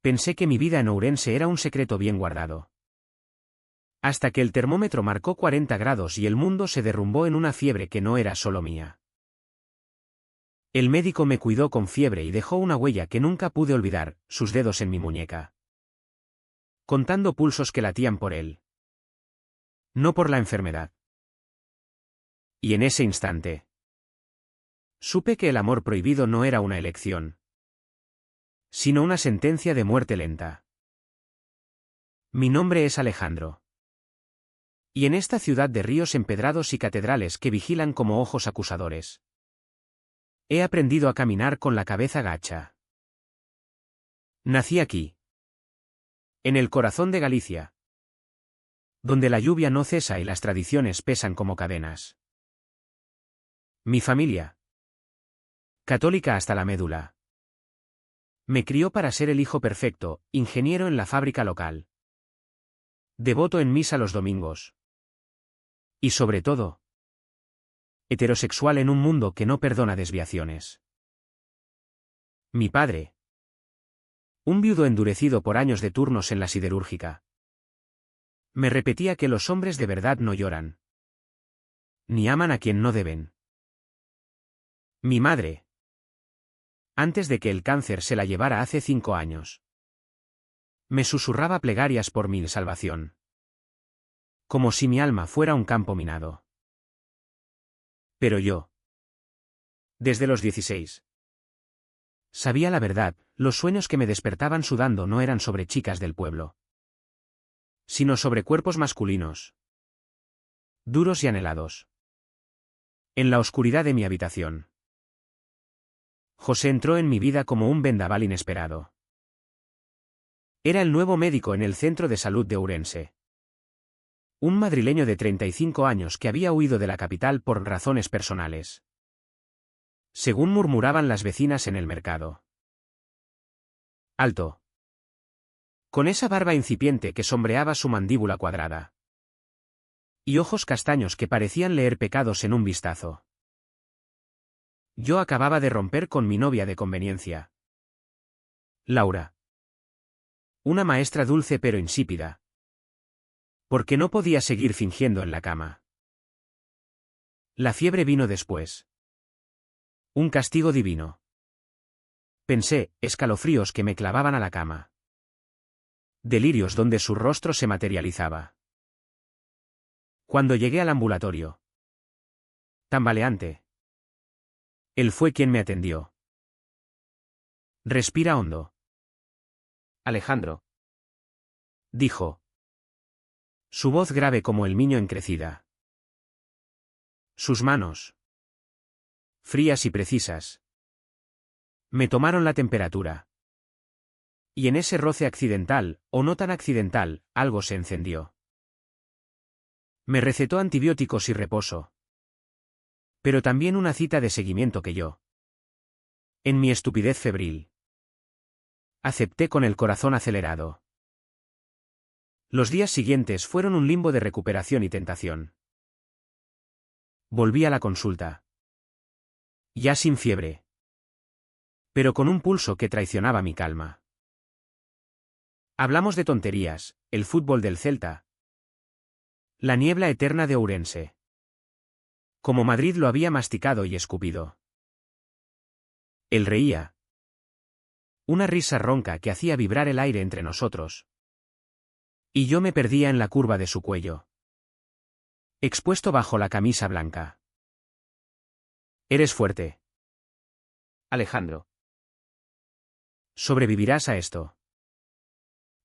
Pensé que mi vida en Ourense era un secreto bien guardado. Hasta que el termómetro marcó 40 grados y el mundo se derrumbó en una fiebre que no era solo mía. El médico me cuidó con fiebre y dejó una huella que nunca pude olvidar, sus dedos en mi muñeca. Contando pulsos que latían por él. No por la enfermedad. Y en ese instante, supe que el amor prohibido no era una elección, sino una sentencia de muerte lenta. Mi nombre es Alejandro. Y en esta ciudad de ríos empedrados y catedrales que vigilan como ojos acusadores, he aprendido a caminar con la cabeza gacha. Nací aquí, en el corazón de Galicia, donde la lluvia no cesa y las tradiciones pesan como cadenas. Mi familia, católica hasta la médula, me crió para ser el hijo perfecto, ingeniero en la fábrica local, devoto en misa los domingos. Y sobre todo, heterosexual en un mundo que no perdona desviaciones. Mi padre, un viudo endurecido por años de turnos en la siderúrgica, me repetía que los hombres de verdad no lloran, ni aman a quien no deben. Mi madre, antes de que el cáncer se la llevara hace 5 años, me susurraba plegarias por mi salvación, como si mi alma fuera un campo minado. Pero yo, desde los 16, sabía la verdad, los sueños que me despertaban sudando no eran sobre chicas del pueblo, sino sobre cuerpos masculinos, duros y anhelados. En la oscuridad de mi habitación, José entró en mi vida como un vendaval inesperado. Era el nuevo médico en el centro de salud de Ourense. Un madrileño de 35 años que había huido de la capital por razones personales, según murmuraban las vecinas en el mercado. Alto, con esa barba incipiente que sombreaba su mandíbula cuadrada, y ojos castaños que parecían leer pecados en un vistazo. Yo acababa de romper con mi novia de conveniencia, Laura. Una maestra dulce pero insípida, porque no podía seguir fingiendo en la cama. La fiebre vino después. Un castigo divino. Pensé, escalofríos que me clavaban a la cama. Delirios donde su rostro se materializaba. Cuando llegué al ambulatorio, tambaleante, él fue quien me atendió. Respira hondo, Alejandro, dijo. Su voz grave como el miño en crecida. Sus manos, frías y precisas, me tomaron la temperatura. Y en ese roce accidental, o no tan accidental, algo se encendió. Me recetó antibióticos y reposo. Pero también una cita de seguimiento que yo, en mi estupidez febril, acepté con el corazón acelerado. Los días siguientes fueron un limbo de recuperación y tentación. Volví a la consulta. Ya sin fiebre, pero con un pulso que traicionaba mi calma. Hablamos de tonterías, el fútbol del Celta, la niebla eterna de Ourense. Como Madrid lo había masticado y escupido. Él reía. Una risa ronca que hacía vibrar el aire entre nosotros. Y yo me perdía en la curva de su cuello, expuesto bajo la camisa blanca. Eres fuerte, Alejandro. Sobrevivirás a esto,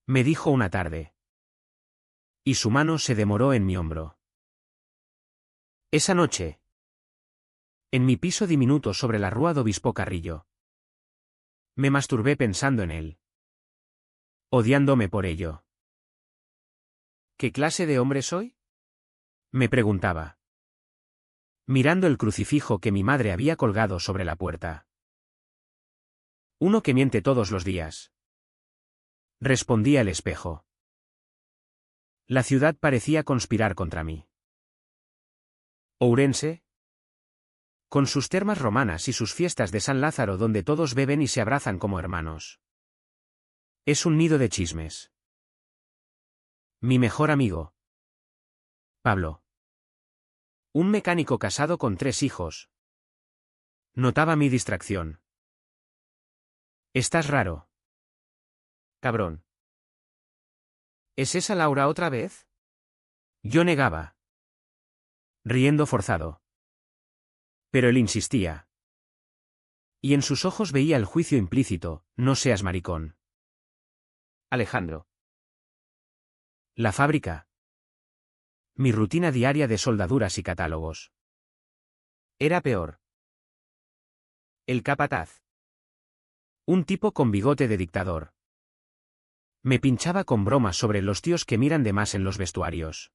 me dijo una tarde. Y su mano se demoró en mi hombro. Esa noche, en mi piso diminuto sobre la Rúa do Obispo Carrillo, me masturbé pensando en él, odiándome por ello. ¿Qué clase de hombre soy?, me preguntaba, mirando el crucifijo que mi madre había colgado sobre la puerta. Uno que miente todos los días, respondía el espejo. La ciudad parecía conspirar contra mí. Ourense, con sus termas romanas y sus fiestas de San Lázaro donde todos beben y se abrazan como hermanos. Es un nido de chismes. Mi mejor amigo. Pablo. Un mecánico casado con 3 hijos. Notaba mi distracción. Estás raro. Cabrón. ¿Es esa Laura otra vez? Yo negaba. Riendo forzado. Pero él insistía. Y en sus ojos veía el juicio implícito: no seas maricón. Alejandro. La fábrica. Mi rutina diaria de soldaduras y catálogos. Era peor. El capataz. Un tipo con bigote de dictador. Me pinchaba con bromas sobre los tíos que miran de más en los vestuarios.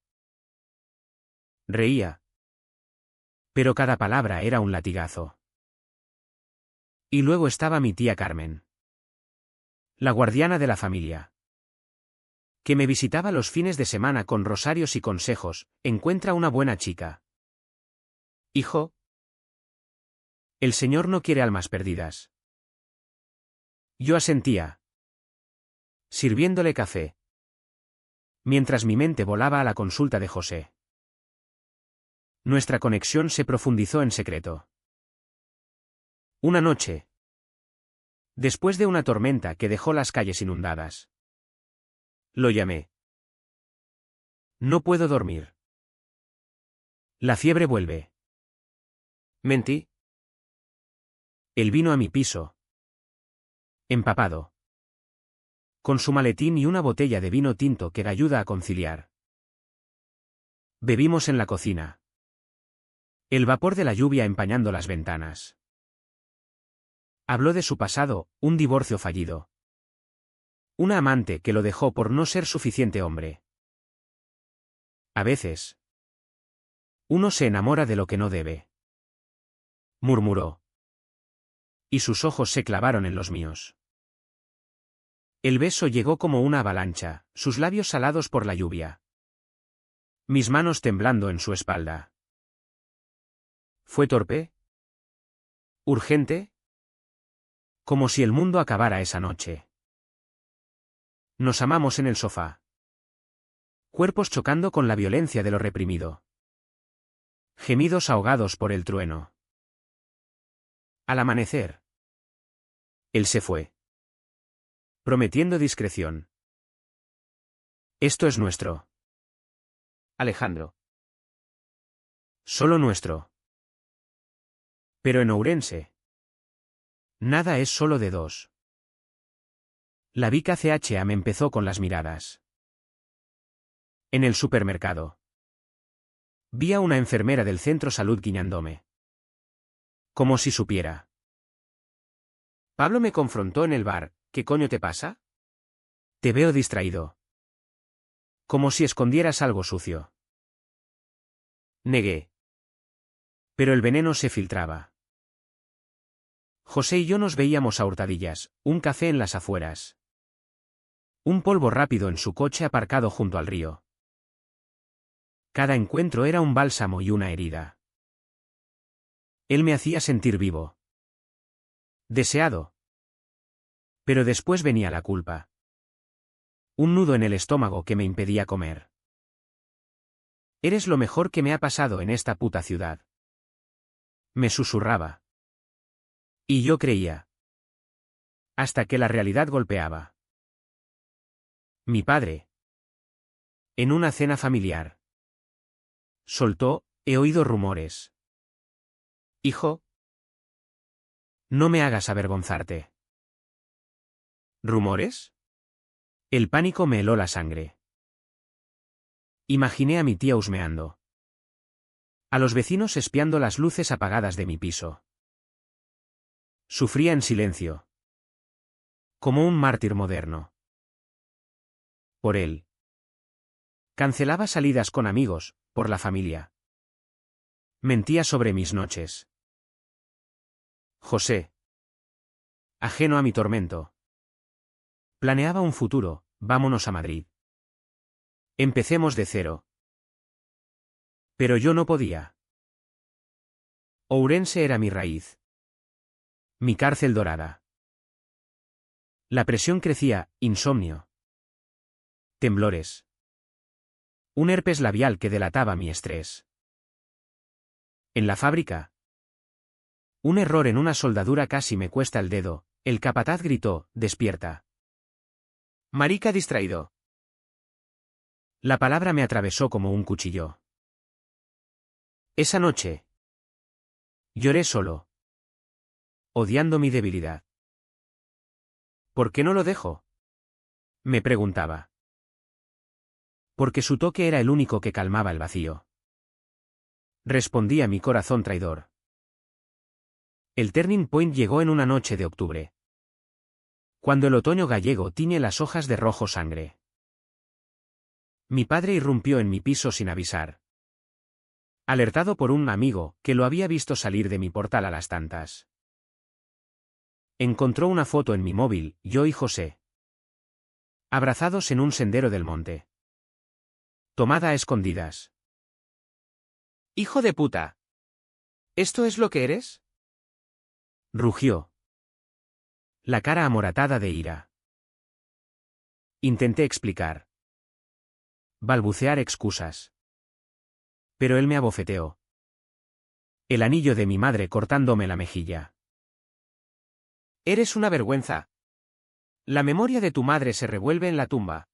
Reía. Pero cada palabra era un latigazo. Y luego estaba mi tía Carmen. La guardiana de la familia. Que me visitaba los fines de semana con rosarios y consejos: encuentra una buena chica. Hijo. El Señor no quiere almas perdidas. Yo asentía. Sirviéndole café. Mientras mi mente volaba a la consulta de José. Nuestra conexión se profundizó en secreto. Una noche. Después de una tormenta que dejó las calles inundadas. Lo llamé. No puedo dormir. La fiebre vuelve. Mentí. Él vino a mi piso. Empapado. Con su maletín y una botella de vino tinto que ayuda a conciliar. Bebimos en la cocina. El vapor de la lluvia empañando las ventanas. Habló de su pasado: un divorcio fallido. Una amante que lo dejó por no ser suficiente hombre. A veces. Uno se enamora de lo que no debe. Murmuró. Y sus ojos se clavaron en los míos. El beso llegó como una avalancha, sus labios salados por la lluvia. Mis manos temblando en su espalda. ¿Fue torpe? ¿Urgente? Como si el mundo acabara esa noche. Nos amamos en el sofá. Cuerpos chocando con la violencia de lo reprimido. Gemidos ahogados por el trueno. Al amanecer. Él se fue. Prometiendo discreción. Esto es nuestro. Alejandro. Solo nuestro. Pero en Ourense. Nada es solo de dos. La Vica CHA me empezó con las miradas. En el supermercado. Vi a una enfermera del centro salud guiñándome. Como si supiera. Pablo me confrontó en el bar: ¿qué coño te pasa? Te veo distraído. Como si escondieras algo sucio. Negué. Pero el veneno se filtraba. José y yo nos veíamos a hurtadillas, un café en las afueras. Un polvo rápido en su coche aparcado junto al río. Cada encuentro era un bálsamo y una herida. Él me hacía sentir vivo. Deseado. Pero después venía la culpa. Un nudo en el estómago que me impedía comer. Eres lo mejor que me ha pasado en esta puta ciudad. Me susurraba. Y yo creía. Hasta que la realidad golpeaba. Mi padre. En una cena familiar. Soltó: he oído rumores. Hijo. No me hagas avergonzarte. ¿Rumores? El pánico me heló la sangre. Imaginé a mi tía husmeando. A los vecinos espiando las luces apagadas de mi piso. Sufría en silencio. Como un mártir moderno. Por él. Cancelaba salidas con amigos, por la familia. Mentía sobre mis noches. José. Ajeno a mi tormento. Planeaba un futuro: vámonos a Madrid. Empecemos de cero. Pero yo no podía. Ourense era mi raíz. Mi cárcel dorada. La presión crecía, insomnio. Temblores. Un herpes labial que delataba mi estrés. En la fábrica. Un error en una soldadura casi me cuesta el dedo. El capataz gritó, despierta. Marica distraído. La palabra me atravesó como un cuchillo. Esa noche. Lloré solo. Odiando mi debilidad. ¿Por qué no lo dejo? Me preguntaba. Porque su toque era el único que calmaba el vacío. Respondía mi corazón traidor. El turning point llegó en una noche de octubre. Cuando el otoño gallego tiñe las hojas de rojo sangre. Mi padre irrumpió en mi piso sin avisar. Alertado por un amigo, que lo había visto salir de mi portal a las tantas. Encontró una foto en mi móvil, yo y José. Abrazados en un sendero del monte. Tomada a escondidas. ¡Hijo de puta! ¿Esto es lo que eres? Rugió. La cara amoratada de ira. Intenté explicar. Balbucear excusas. Pero él me abofeteó. El anillo de mi madre cortándome la mejilla. Eres una vergüenza. La memoria de tu madre se revuelve en la tumba.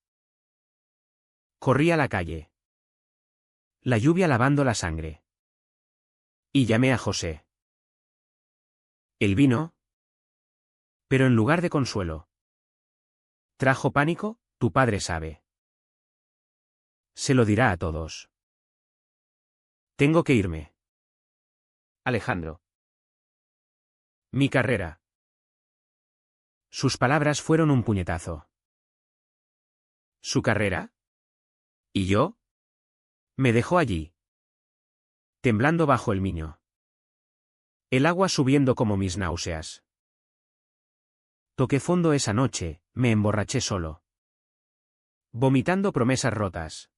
Corrí a la calle. La lluvia lavando la sangre. Y llamé a José. ¿El vino? Pero en lugar de consuelo. ¿Trajo pánico? Tu padre sabe. Se lo dirá a todos. Tengo que irme. Alejandro. Mi carrera. Sus palabras fueron un puñetazo. ¿Su carrera? ¿Y yo? Me dejó allí. Temblando bajo el miño. El agua subiendo como mis náuseas. Toqué fondo esa noche, me emborraché solo. Vomitando promesas rotas.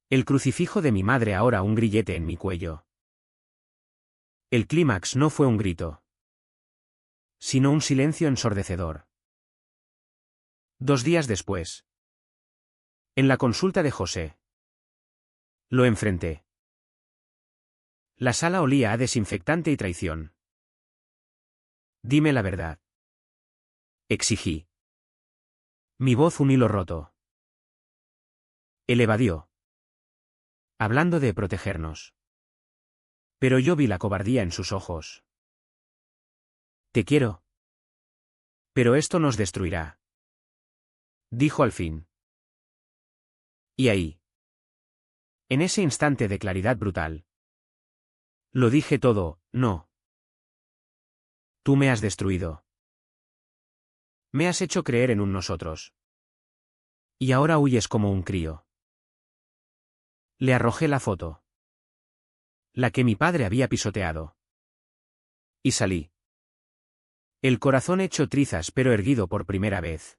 El crucifijo de mi madre ahora un grillete en mi cuello. El clímax no fue un grito. Sino un silencio ensordecedor. 2 días después. En la consulta de José. Lo enfrenté. La sala olía a desinfectante y traición. Dime la verdad. Exigí. Mi voz un hilo roto. Él evadió. Hablando de protegernos. Pero yo vi la cobardía en sus ojos. Te quiero. Pero esto nos destruirá. Dijo al fin. Y ahí. En ese instante de claridad brutal. Lo dije todo, no. Tú me has destruido. Me has hecho creer en un nosotros. Y ahora huyes como un crío. Le arrojé la foto. La que mi padre había pisoteado. Y salí. El corazón hecho trizas pero erguido por primera vez.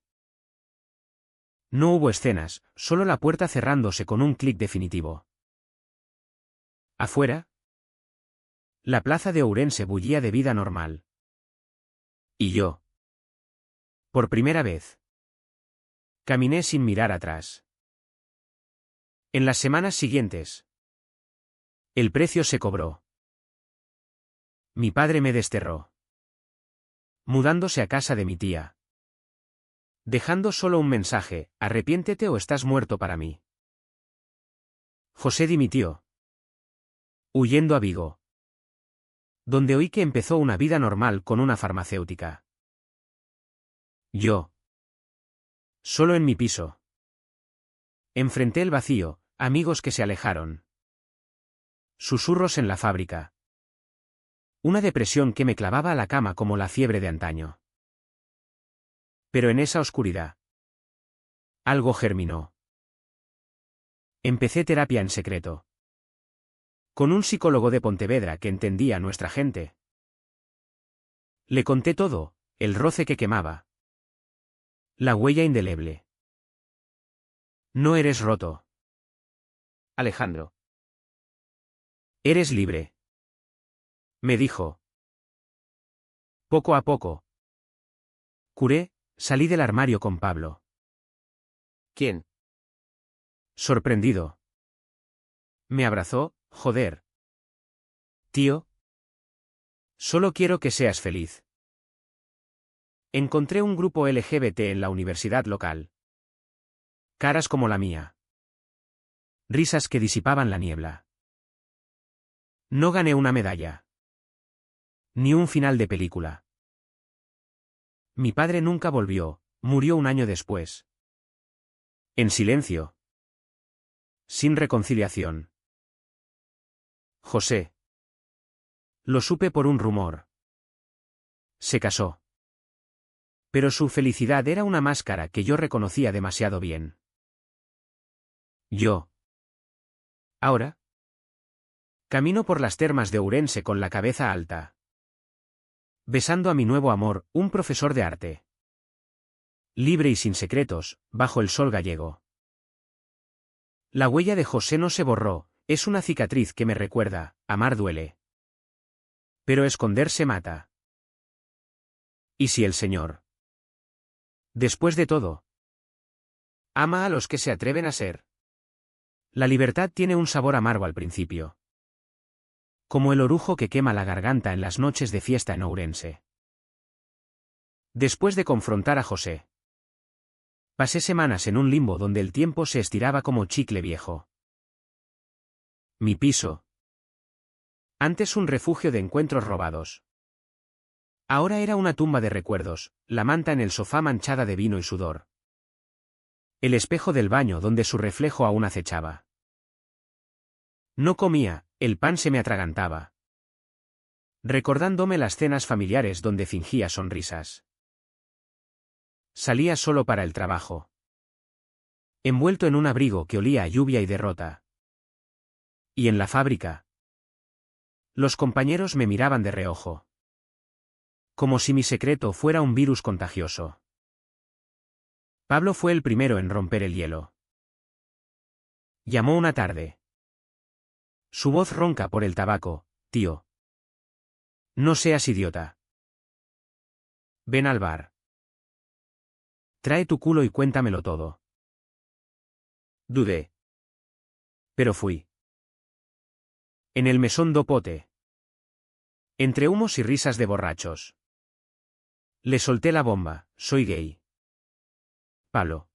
No hubo escenas, solo la puerta cerrándose con un clic definitivo. Afuera. La plaza de Ourense bullía de vida normal. Y yo. Por primera vez. Caminé sin mirar atrás. En las semanas siguientes. El precio se cobró. Mi padre me desterró. Mudándose a casa de mi tía. Dejando solo un mensaje, arrepiéntete o estás muerto para mí. José dimitió. Huyendo a Vigo. Donde oí que empezó una vida normal con una farmacéutica. Yo. Solo en mi piso. Enfrenté el vacío, amigos que se alejaron. Susurros en la fábrica. Una depresión que me clavaba a la cama como la fiebre de antaño. Pero en esa oscuridad. Algo germinó. Empecé terapia en secreto. Con un psicólogo de Pontevedra que entendía a nuestra gente. Le conté todo, el roce que quemaba. La huella indeleble. No eres roto. Alejandro. Eres libre. Me dijo. Poco a poco. Curé, Salí del armario con Pablo. ¿Quién? Sorprendido. Me abrazó, joder. Tío. Solo quiero que seas feliz. Encontré un grupo LGBT en la universidad local. Caras como la mía. Risas que disipaban la niebla. No gané una medalla. Ni un final de película. Mi padre nunca volvió, murió un año después. En silencio. Sin reconciliación. José. Lo supe por un rumor. Se casó. Pero su felicidad era una máscara que yo reconocía demasiado bien. Yo. Ahora. Camino por las termas de Ourense con la cabeza alta. Besando a mi nuevo amor, un profesor de arte. Libre y sin secretos, bajo el sol gallego. La huella de José no se borró, es una cicatriz que me recuerda, amar duele. Pero esconderse mata. ¿Y si el Señor? Después de todo, ama a los que se atreven a ser. La libertad tiene un sabor amargo al principio. Como el orujo que quema la garganta en las noches de fiesta en Ourense. Después de confrontar a José, pasé semanas en un limbo donde el tiempo se estiraba como chicle viejo. Mi piso. Antes un refugio de encuentros robados. Ahora era una tumba de recuerdos, la manta en el sofá manchada de vino y sudor. El espejo del baño donde su reflejo aún acechaba. No comía, el pan se me atragantaba. Recordándome las cenas familiares donde fingía sonrisas. Salía solo para el trabajo. Envuelto en un abrigo que olía a lluvia y derrota. Y en la fábrica. Los compañeros me miraban de reojo. Como si mi secreto fuera un virus contagioso. Pablo fue el primero en romper el hielo. Llamó una tarde. Su voz ronca por el tabaco, tío. No seas idiota. Ven al bar. Trae tu culo y cuéntamelo todo. Dudé. Pero fui. En el mesón do pote. Entre humos y risas de borrachos. Le solté la bomba, soy gay. Pablo.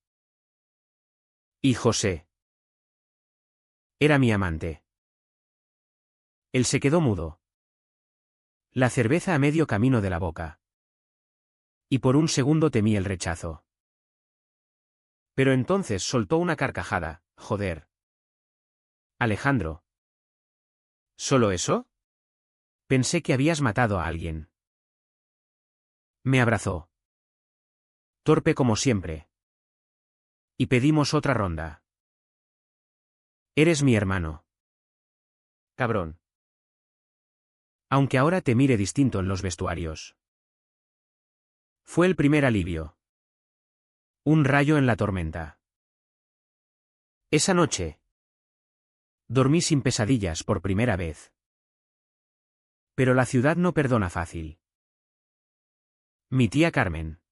Y José. Era mi amante. Él se quedó mudo. La cerveza a medio camino de la boca. Y por un segundo temí el rechazo. Pero entonces soltó una carcajada, joder. Alejandro. ¿Solo eso? Pensé que habías matado a alguien. Me abrazó. Torpe como siempre. Y pedimos otra ronda. Eres mi hermano. Cabrón. Aunque ahora te mire distinto en los vestuarios. Fue el primer alivio. Un rayo en la tormenta. Esa noche. Dormí sin pesadillas por primera vez. Pero la ciudad no perdona fácil. Mi tía Carmen.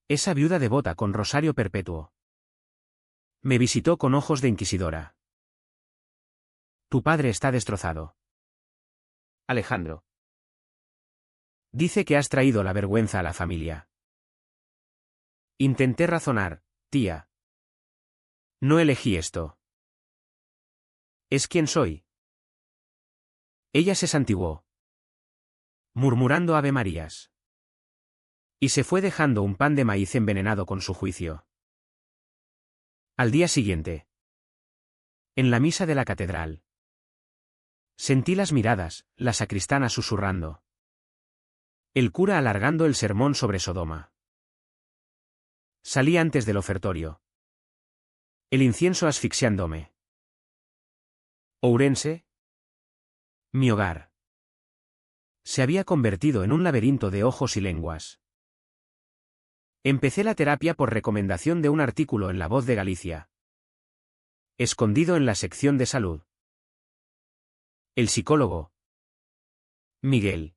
Esa viuda devota con rosario perpetuo. Me visitó con ojos de inquisidora. Tu padre está destrozado. Alejandro. Dice que has traído la vergüenza a la familia. Intenté razonar, tía. No elegí esto. Es quien soy. Ella se santiguó. Murmurando Ave Marías. Y se fue dejando un pan de maíz envenenado con su juicio. Al día siguiente. En la misa de la catedral. Sentí las miradas, la sacristana susurrando. El cura alargando el sermón sobre Sodoma. Salí antes del ofertorio. El incienso asfixiándome. Ourense. Mi hogar. Se había convertido en un laberinto de ojos y lenguas. Empecé la terapia por recomendación de un artículo en La Voz de Galicia. Escondido en la sección de salud. El psicólogo. Miguel.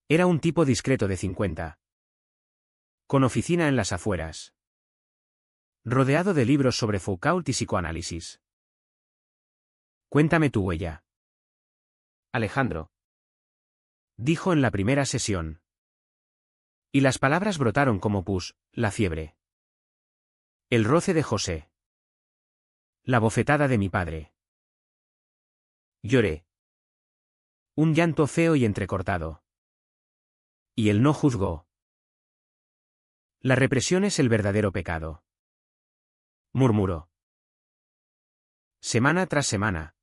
Era un tipo discreto de 50. Con oficina en las afueras. Rodeado de libros sobre Foucault y psicoanálisis. Cuéntame tu huella. Alejandro. Dijo en la primera sesión. Y las palabras brotaron como pus, la fiebre. El roce de José. La bofetada de mi padre. Lloré. Un llanto feo y entrecortado. Y él no juzgó. La represión es el verdadero pecado. Murmuró. Semana tras semana.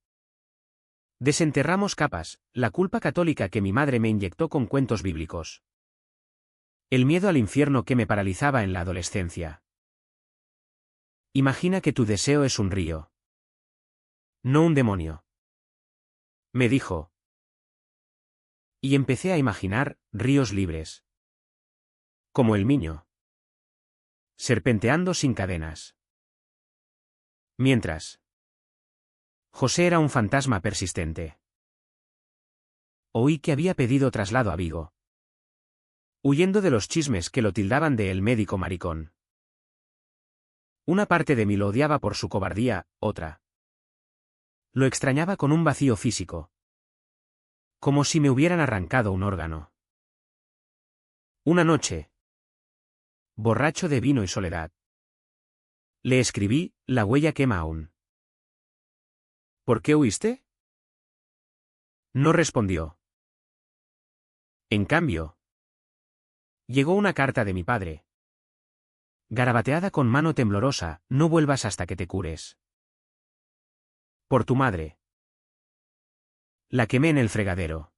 Desenterramos capas, la culpa católica que mi madre me inyectó con cuentos bíblicos. El miedo al infierno que me paralizaba en la adolescencia. Imagina que tu deseo es un río. No un demonio. Me dijo. Y empecé a imaginar ríos libres. Como el Miño. Serpenteando sin cadenas. Mientras. José era un fantasma persistente. Oí que había pedido traslado a Vigo. Huyendo de los chismes que lo tildaban de el médico maricón. Una parte de mí lo odiaba por su cobardía, otra. Lo extrañaba con un vacío físico. Como si me hubieran arrancado un órgano. Una noche. Borracho de vino y soledad. Le escribí, la huella quema aún. ¿Por qué huiste? No respondió. En cambio. Llegó una carta de mi padre. Garabateada con mano temblorosa, no vuelvas hasta que te cures. Por tu madre. La quemé en el fregadero.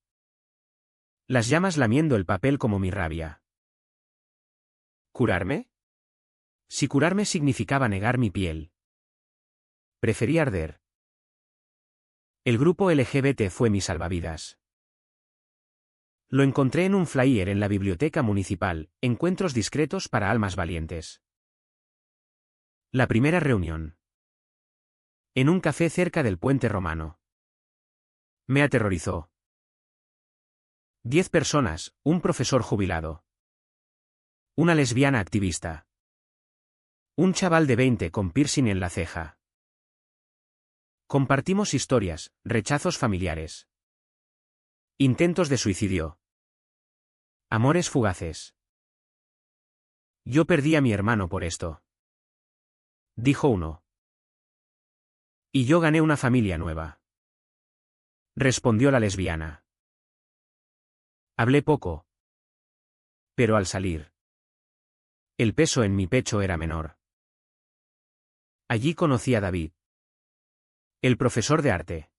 Las llamas lamiendo el papel como mi rabia. ¿Curarme? Si curarme significaba negar mi piel. Preferí arder. El grupo LGBT fue mi salvavidas. Lo encontré en un flyer en la biblioteca municipal, encuentros discretos para almas valientes. La primera reunión. En un café cerca del puente romano. Me aterrorizó. 10 personas, un profesor jubilado. Una lesbiana activista. Un chaval de 20 con piercing en la ceja. Compartimos historias, rechazos familiares. Intentos de suicidio. Amores fugaces. Yo perdí a mi hermano por esto. Dijo uno. Y yo gané una familia nueva. Respondió la lesbiana. Hablé poco. Pero al salir. El peso en mi pecho era menor. Allí conocí a David. El profesor de arte.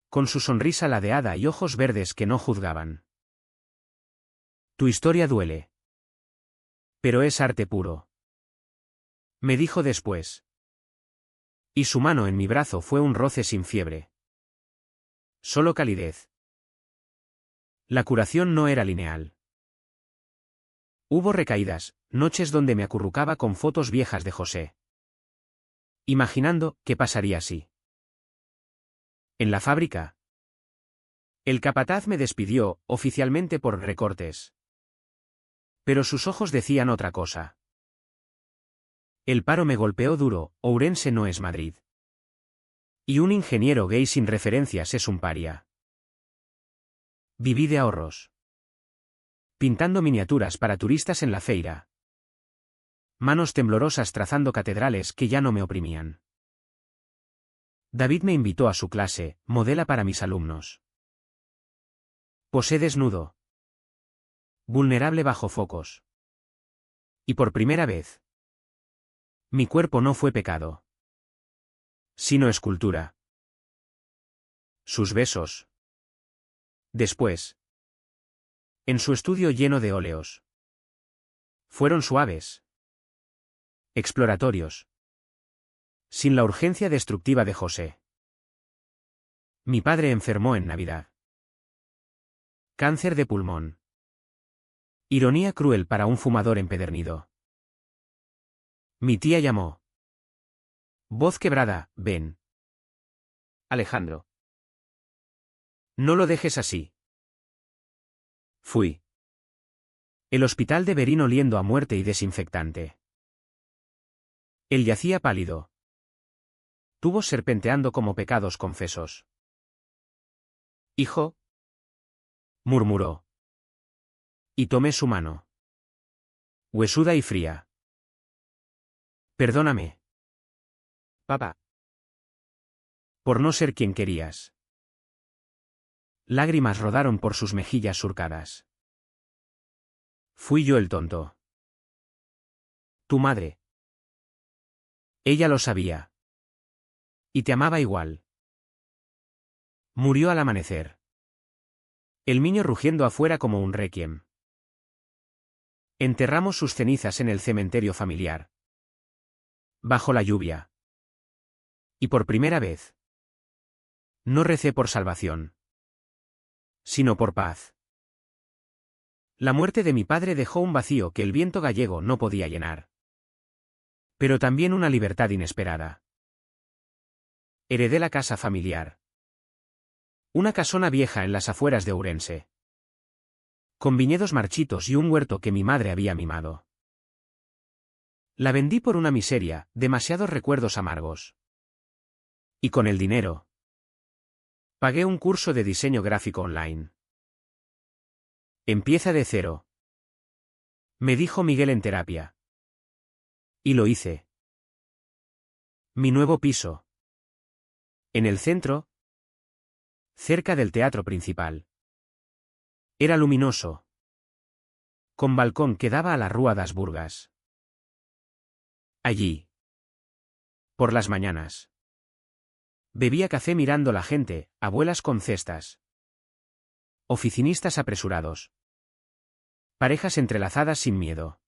Con su sonrisa ladeada y ojos verdes que no juzgaban. Tu historia duele. Pero es arte puro. Me dijo después. Y su mano en mi brazo fue un roce sin fiebre. Solo calidez. La curación no era lineal. Hubo recaídas, noches donde me acurrucaba con fotos viejas de José. Imaginando qué pasaría si. En la fábrica. El capataz me despidió, oficialmente por recortes. Pero sus ojos decían otra cosa. El paro me golpeó duro, Ourense no es Madrid. Y un ingeniero gay sin referencias es un paria. Viví de ahorros. Pintando miniaturas para turistas en la feira. Manos temblorosas trazando catedrales que ya no me oprimían. David me invitó a su clase, modela para mis alumnos. Posé desnudo. Vulnerable bajo focos. Y por primera vez. Mi cuerpo no fue pecado. Sino escultura. Sus besos. Después. En su estudio lleno de óleos. Fueron suaves. Exploratorios. Sin la urgencia destructiva de José. Mi padre enfermó en Navidad. Cáncer de pulmón. Ironía cruel para un fumador empedernido. Mi tía llamó. Voz quebrada, ven. Alejandro. No lo dejes así. Fui. El hospital de Berín oliendo a muerte y desinfectante. Él yacía pálido. Tubos serpenteando como pecados confesos. Hijo, murmuró. Y tomé su mano. Huesuda y fría. Perdóname. Papá. Por no ser quien querías. Lágrimas rodaron por sus mejillas surcadas. Fui yo el tonto. Tu madre. Ella lo sabía. Y te amaba igual. Murió al amanecer. El niño rugiendo afuera como un requiem. Enterramos sus cenizas en el cementerio familiar. Bajo la lluvia. Y por primera vez. No recé por salvación. Sino por paz. La muerte de mi padre dejó un vacío que el viento gallego no podía llenar. Pero también una libertad inesperada. Heredé la casa familiar. Una casona vieja en las afueras de Ourense. Con viñedos marchitos y un huerto que mi madre había mimado. La vendí por una miseria, demasiados recuerdos amargos. Y con el dinero. Pagué un curso de diseño gráfico online. Empieza de cero. Me dijo Miguel en terapia. Y lo hice. Mi nuevo piso. En el centro. Cerca del teatro principal. Era luminoso. Con balcón que daba a la Rúa das Burgas. Allí. Por las mañanas. Bebía café mirando la gente, abuelas con cestas. Oficinistas apresurados. Parejas entrelazadas sin miedo.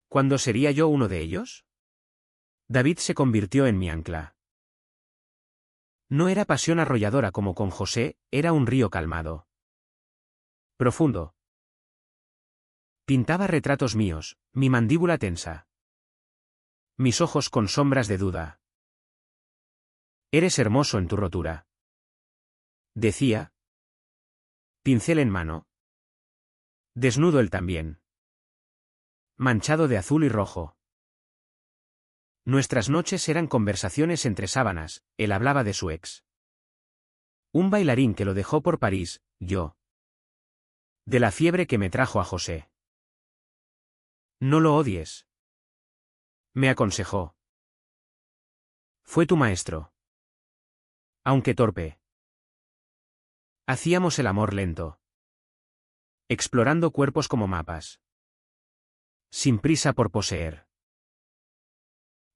¿Cuándo sería yo uno de ellos? David se convirtió en mi ancla. No era pasión arrolladora como con José, era un río calmado. Profundo. Pintaba retratos míos, mi mandíbula tensa. Mis ojos con sombras de duda. Eres hermoso en tu rotura. Decía. Pincel en mano. Desnudo él también. Manchado de azul y rojo. Nuestras noches eran conversaciones entre sábanas, él hablaba de su ex. Un bailarín que lo dejó por París, yo. De la fiebre que me trajo a José. No lo odies. Me aconsejó. Fue tu maestro. Aunque torpe. Hacíamos el amor lento. Explorando cuerpos como mapas. Sin prisa por poseer.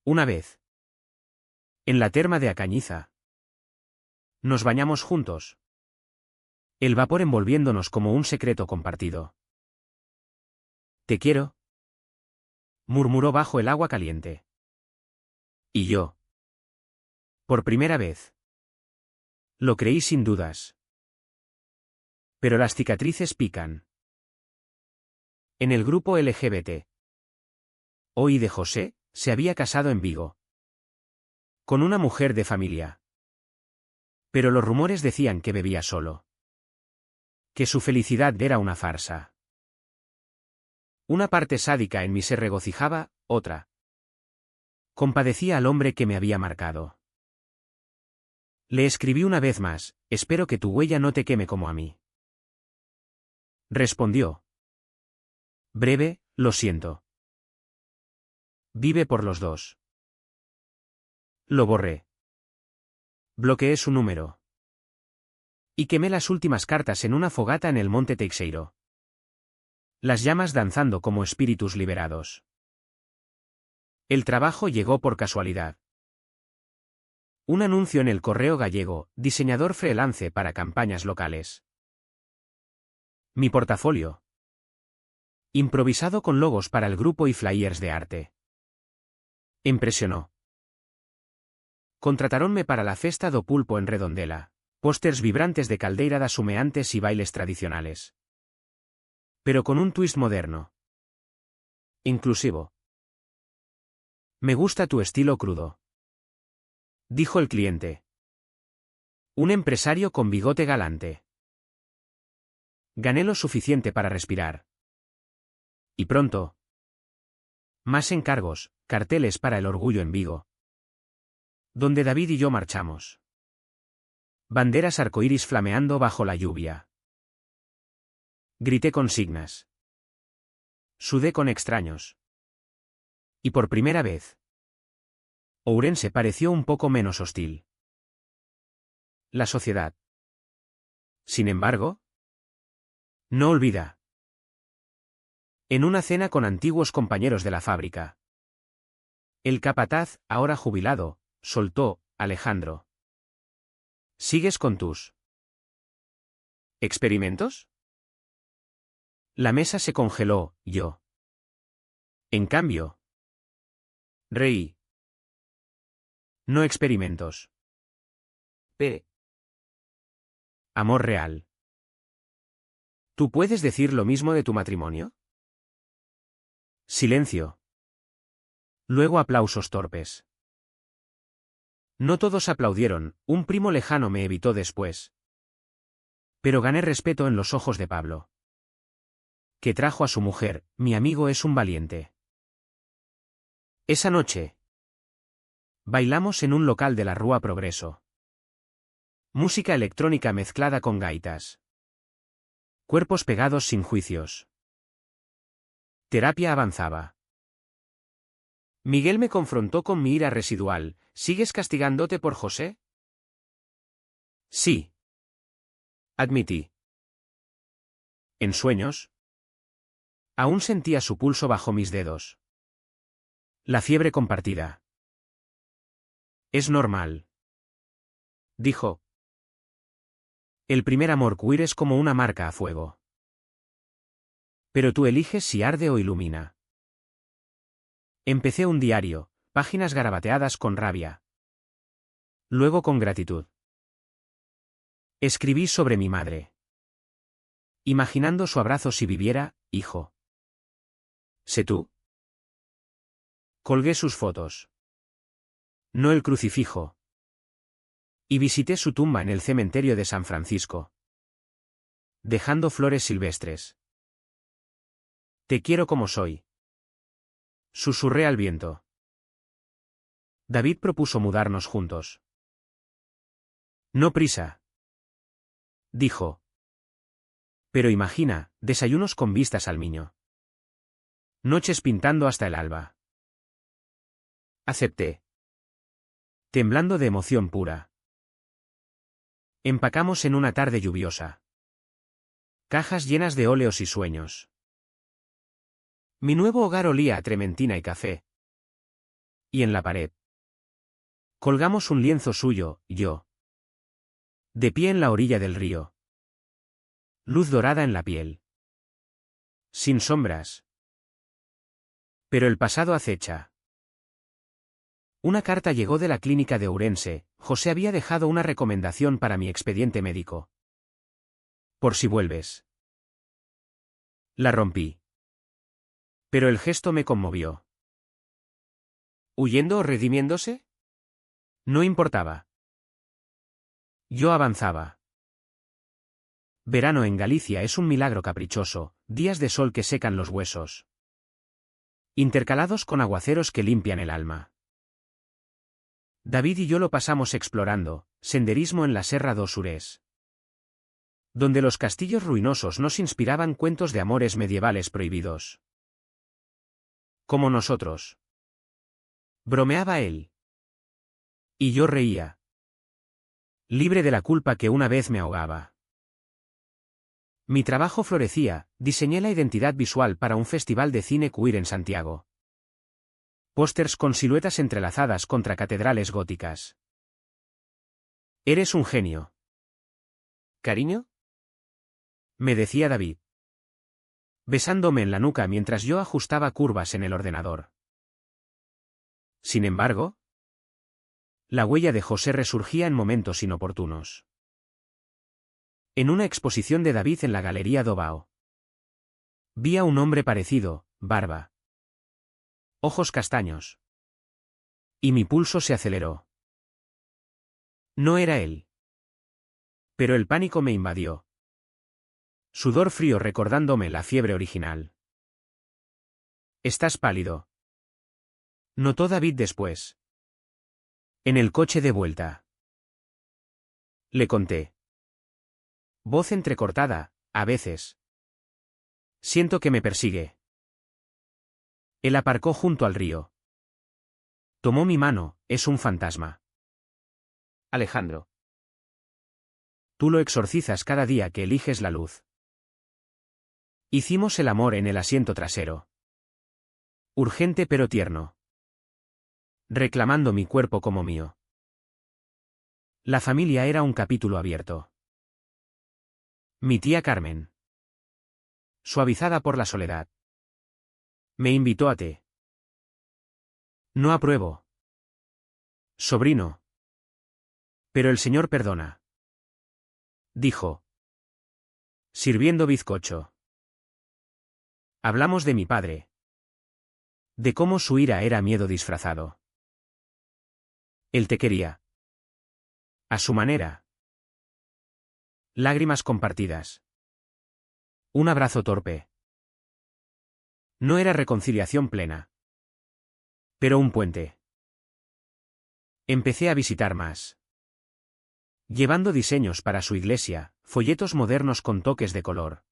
Una vez. En la terma de Acañiza. Nos bañamos juntos. El vapor envolviéndonos como un secreto compartido. Te quiero. Murmuró bajo el agua caliente. Y yo. Por primera vez. Lo creí sin dudas. Pero las cicatrices pican. En el grupo LGBT. Hoy de José, se había casado en Vigo. Con una mujer de familia. Pero los rumores decían que bebía solo. Que su felicidad era una farsa. Una parte sádica en mí se regocijaba, otra. Compadecía al hombre que me había marcado. Le escribí una vez más, espero que tu huella no te queme como a mí. Respondió. Breve, lo siento. Vive por los dos. Lo borré. Bloqueé su número. Y quemé las últimas cartas en una fogata en el monte Teixeiro. Las llamas danzando como espíritus liberados. El trabajo llegó por casualidad. Un anuncio en el Correo Gallego, diseñador freelance para campañas locales. Mi portafolio. Improvisado con logos para el grupo y flyers de arte. Impresionó. Contrataronme para la Festa do Pulpo en Redondela, pósters vibrantes de caldeiradas humeantes y bailes tradicionales. Pero con un twist moderno. Inclusivo. Me gusta tu estilo crudo. Dijo el cliente. Un empresario con bigote galante. Gané lo suficiente para respirar. Y pronto. Más encargos, carteles para el orgullo en Vigo. Donde David y yo marchamos. Banderas arcoíris flameando bajo la lluvia. Grité consignas. Sudé con extraños. Y por primera vez, Ourense pareció un poco menos hostil. La sociedad. Sin embargo, no olvida. En una cena con antiguos compañeros de la fábrica. El capataz, ahora jubilado, soltó: Alejandro. ¿Sigues con tus experimentos? La mesa se congeló, yo. En cambio, reí. No experimentos. P. Amor real. ¿Tú puedes decir lo mismo de tu matrimonio? Silencio. Luego aplausos torpes. No todos aplaudieron, un primo lejano me evitó después. Pero gané respeto en los ojos de Pablo. Que trajo a su mujer: mi amigo es un valiente. Esa noche bailamos en un local de la Rúa Progreso. Música electrónica mezclada con gaitas. Cuerpos pegados sin juicios. Terapia avanzaba. Miguel me confrontó con mi ira residual: ¿sigues castigándote por José? Sí. Admití. En sueños. Aún sentía su pulso bajo mis dedos. La fiebre compartida. Es normal. Dijo. El primer amor queer es como una marca a fuego. Pero tú eliges si arde o ilumina. Empecé un diario, páginas garabateadas con rabia. Luego con gratitud. Escribí sobre mi madre. Imaginando su abrazo si viviera: hijo. ¿Sé tú? Colgué sus fotos. No el crucifijo. Y visité su tumba en el cementerio de San Francisco. Dejando flores silvestres. Te quiero como soy. Susurré al viento. David propuso mudarnos juntos. No prisa. Dijo. Pero imagina, desayunos con vistas al Miño. Noches pintando hasta el alba. Acepté. Temblando de emoción pura. Empacamos en una tarde lluviosa. Cajas llenas de óleos y sueños. Mi nuevo hogar olía a trementina y café. Y en la pared colgamos un lienzo suyo, yo. De pie en la orilla del río. Luz dorada en la piel. Sin sombras. Pero el pasado acecha. Una carta llegó de la clínica de Ourense: José había dejado una recomendación para mi expediente médico. Por si vuelves. La rompí. Pero el gesto me conmovió. ¿Huyendo o redimiéndose? No importaba. Yo avanzaba. Verano en Galicia es un milagro caprichoso, días de sol que secan los huesos. Intercalados con aguaceros que limpian el alma. David y yo lo pasamos explorando, senderismo en la Serra do Surés. Donde los castillos ruinosos nos inspiraban cuentos de amores medievales prohibidos. Como nosotros. Bromeaba él. Y yo reía. Libre de la culpa que una vez me ahogaba. Mi trabajo florecía, diseñé la identidad visual para un festival de cine queer en Santiago. Pósters con siluetas entrelazadas contra catedrales góticas. Eres un genio. ¿Cariño? Me decía David. Besándome en la nuca mientras yo ajustaba curvas en el ordenador. Sin embargo, la huella de José resurgía en momentos inoportunos. En una exposición de David en la Galería Dobao. Vi a un hombre parecido, barba. Ojos castaños. Y mi pulso se aceleró. No era él. Pero el pánico me invadió. Sudor frío recordándome la fiebre original. Estás pálido. Notó David después. En el coche de vuelta. Le conté. Voz entrecortada, a veces. Siento que me persigue. Él aparcó junto al río. Tomó mi mano, es un fantasma. Alejandro. Tú lo exorcizas cada día que eliges la luz. Hicimos el amor en el asiento trasero. Urgente pero tierno. Reclamando mi cuerpo como mío. La familia era un capítulo abierto. Mi tía Carmen. Suavizada por la soledad. Me invitó a té. No apruebo. Sobrino. Pero el señor perdona. Dijo. Sirviendo bizcocho. Hablamos de mi padre. De cómo su ira era miedo disfrazado. Él te quería. A su manera. Lágrimas compartidas. Un abrazo torpe. No era reconciliación plena. Pero un puente. Empecé a visitar más. Llevando diseños para su iglesia, folletos modernos con toques de color.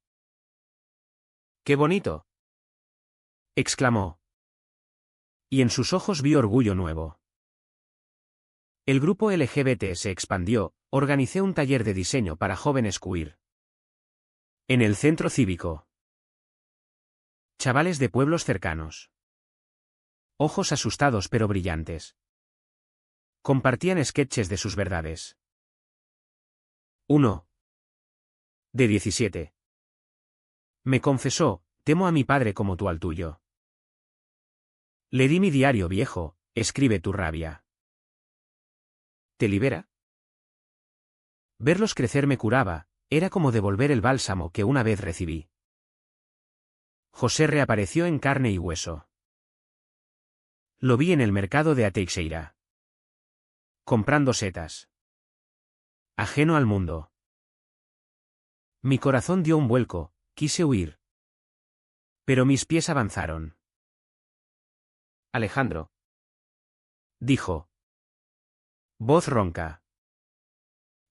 ¡Qué bonito! Exclamó. Y en sus ojos vi orgullo nuevo. El grupo LGBT se expandió, organicé un taller de diseño para jóvenes queer. En el centro cívico. Chavales de pueblos cercanos. Ojos asustados pero brillantes. Compartían sketches de sus verdades. Uno. De 17. Me confesó, temo a mi padre como tú al tuyo. Le di mi diario viejo, escribe tu rabia. ¿Te libera? Verlos crecer me curaba, era como devolver el bálsamo que una vez recibí. José reapareció en carne y hueso. Lo vi en el mercado de Ateixeira. Comprando setas. Ajeno al mundo. Mi corazón dio un vuelco, quise huir. Pero mis pies avanzaron. Alejandro. Dijo. Voz ronca.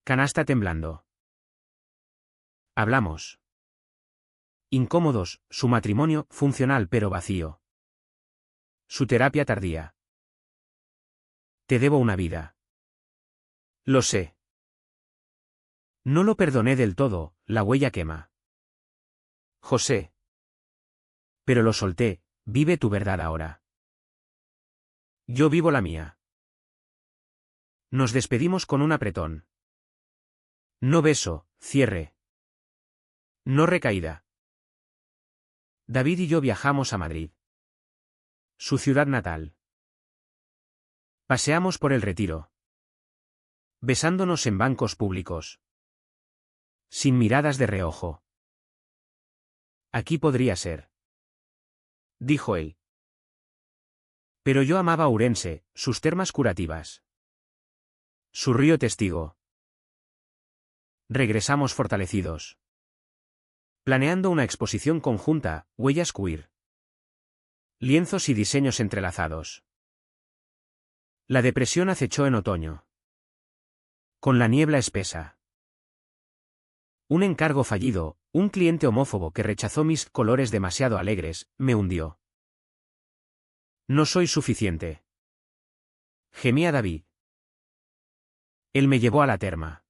Canasta temblando. Hablamos. Incómodos, su matrimonio, funcional pero vacío. Su terapia tardía. Te debo una vida. Lo sé. No lo perdoné del todo, la huella quema. José. Pero lo solté, vive tu verdad ahora. Yo vivo la mía. Nos despedimos con un apretón. No beso, cierre. No recaída. David y yo viajamos a Madrid. Su ciudad natal. Paseamos por el Retiro. Besándonos en bancos públicos. Sin miradas de reojo. Aquí podría ser. Dijo él. Pero yo amaba Ourense, sus termas curativas. Su río testigo. Regresamos fortalecidos. Planeando una exposición conjunta, huellas queer. Lienzos y diseños entrelazados. La depresión acechó en otoño. Con la niebla espesa. Un encargo fallido, un cliente homófobo que rechazó mis colores demasiado alegres, me hundió. No soy suficiente. Gemía David. Él me llevó a la terma.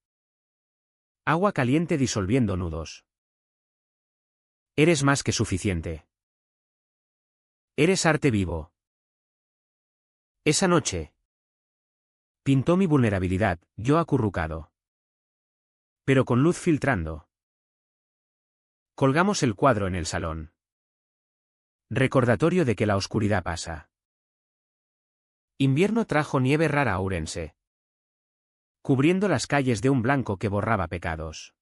Agua caliente disolviendo nudos. Eres más que suficiente. Eres arte vivo. Esa noche. Pintó mi vulnerabilidad, yo acurrucado. Pero con luz filtrando. Colgamos el cuadro en el salón. Recordatorio de que la oscuridad pasa. Invierno trajo nieve rara a Ourense. Cubriendo las calles de un blanco que borraba pecados.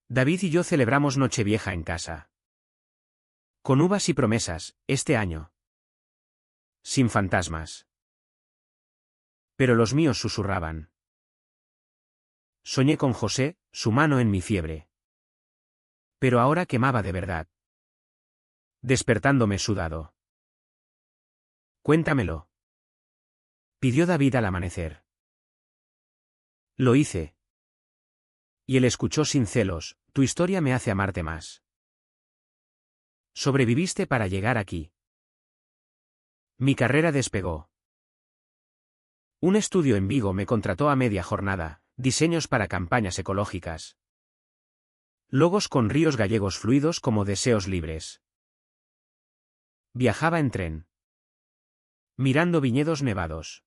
David y yo celebramos Nochevieja en casa. Con uvas y promesas, este año. Sin fantasmas. Pero los míos susurraban. Soñé con José, su mano en mi fiebre. Pero ahora quemaba de verdad. despertándome sudado. Cuéntamelo, pidió David al amanecer. Lo hice. Y él escuchó sin celos: tu historia me hace amarte más. Sobreviviste para llegar aquí. Mi carrera despegó. Un estudio en Vigo me contrató a media jornada, diseños para campañas ecológicas. Logos con ríos gallegos fluidos como deseos libres. Viajaba en tren. Mirando viñedos nevados.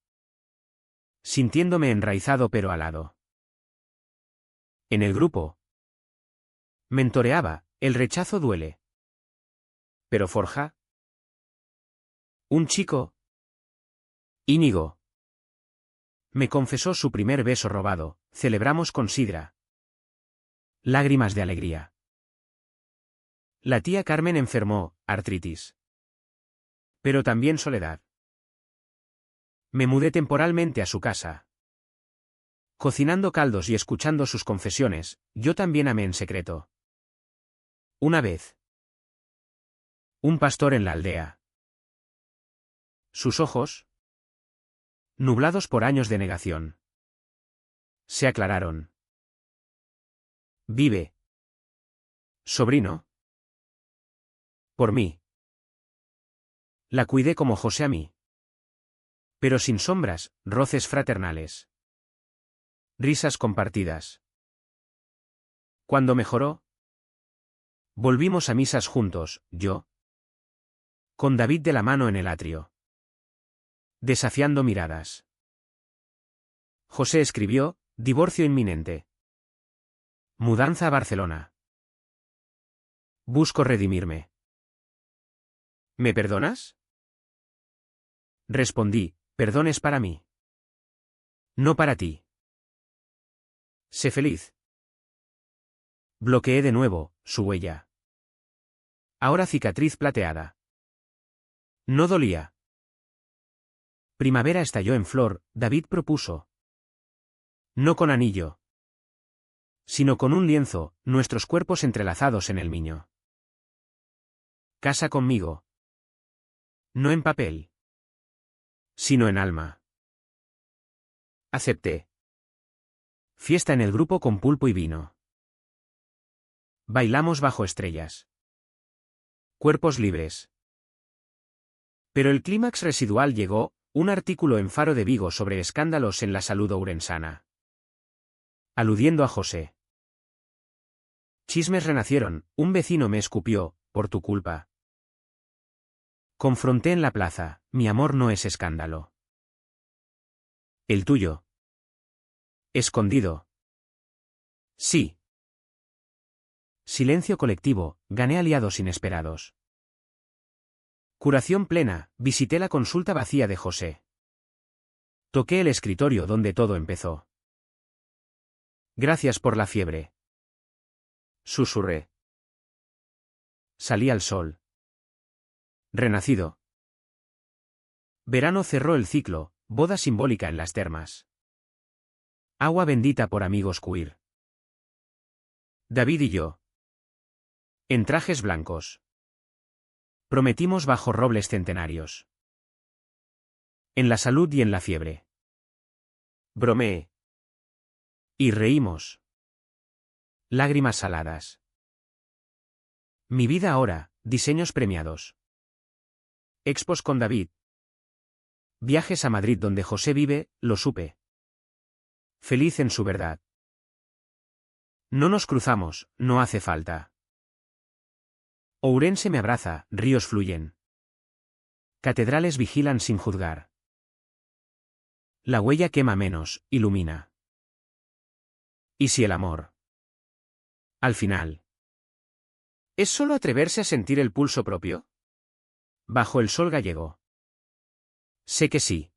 Sintiéndome enraizado pero alado. En el grupo. Mentoreaba: el rechazo duele. Pero forja. Un chico. Íñigo. Me confesó su primer beso robado, celebramos con sidra. Lágrimas de alegría. La tía Carmen enfermó, artritis. Pero también soledad. Me mudé temporalmente a su casa. Cocinando caldos y escuchando sus confesiones, yo también amé en secreto. Una vez. Un pastor en la aldea. Sus ojos, nublados por años de negación, se aclararon. Vive. Sobrino. Por mí. La cuidé como José a mí. Pero sin sombras, roces fraternales. Risas compartidas. Cuando mejoró, volvimos a misas juntos, yo, con David de la mano en el atrio. Desafiando miradas. José escribió: divorcio inminente. Mudanza a Barcelona. Busco redimirme. ¿Me perdonas? Respondí: perdón es para mí. No para ti. Sé feliz. Bloqueé de nuevo su huella. Ahora cicatriz plateada. No dolía. Primavera estalló en flor, David propuso. No con anillo, sino con un lienzo, nuestros cuerpos entrelazados en el miño. Casa conmigo. No en papel, sino en alma. Acepté. Fiesta en el grupo con pulpo y vino. Bailamos bajo estrellas. Cuerpos libres. Pero el clímax residual llegó: un artículo en Faro de Vigo sobre escándalos en la salud ourensana. Aludiendo a José. Chismes renacieron: un vecino me escupió, por tu culpa. Confronté en la plaza: mi amor no es escándalo. El tuyo. Escondido. Sí. Silencio colectivo, gané aliados inesperados. Curación plena, visité la consulta vacía de José. Toqué el escritorio donde todo empezó. Gracias por la fiebre. Susurré. Salí al sol. Renacido. Verano cerró el ciclo, boda simbólica en las termas. Agua bendita por amigos queer. David y yo. En trajes blancos. Prometimos bajo robles centenarios. En la salud y en la fiebre. Bromeé. Y reímos. Lágrimas saladas. Mi vida ahora, diseños premiados. Expos con David. Viajes a Madrid donde José vive, lo supe. Feliz en su verdad. No nos cruzamos, no hace falta. Ourense me abraza, ríos fluyen. Catedrales vigilan sin juzgar. La huella quema menos, ilumina. ¿Y si el amor? Al final. ¿Es solo atreverse a sentir el pulso propio? Bajo el sol gallego. Sé que sí.